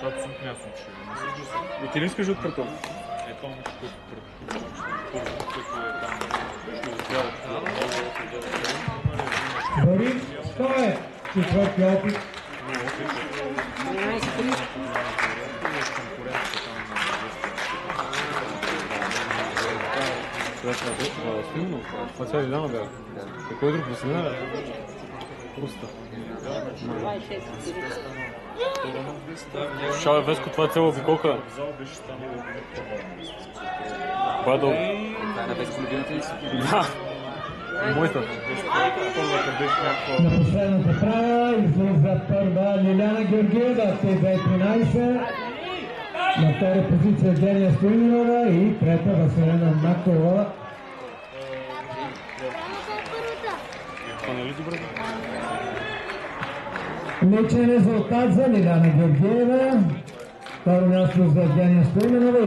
това абсолютно ясно, че не се чувства. И ти ли искаш от прето? Ето нещо, което първо, което е там, ще отделят. Борис Стоев, четвърти опит. Това цяли дама бяха. Какой друг възмина бе? Пуста. Шале, Веско, това е цяло обиколка. Това е дълго. Това е на Веско любимата ли си? Да. Моята. На последната права излиза първа Лиляна Георгиева, ТЗ-13. На втора позиция Евгения Стоименова и трета Василена Макова. Това не е ли добре? Личен резултат за Лиляна Георгиева. Второ място за Евгения Стоименова.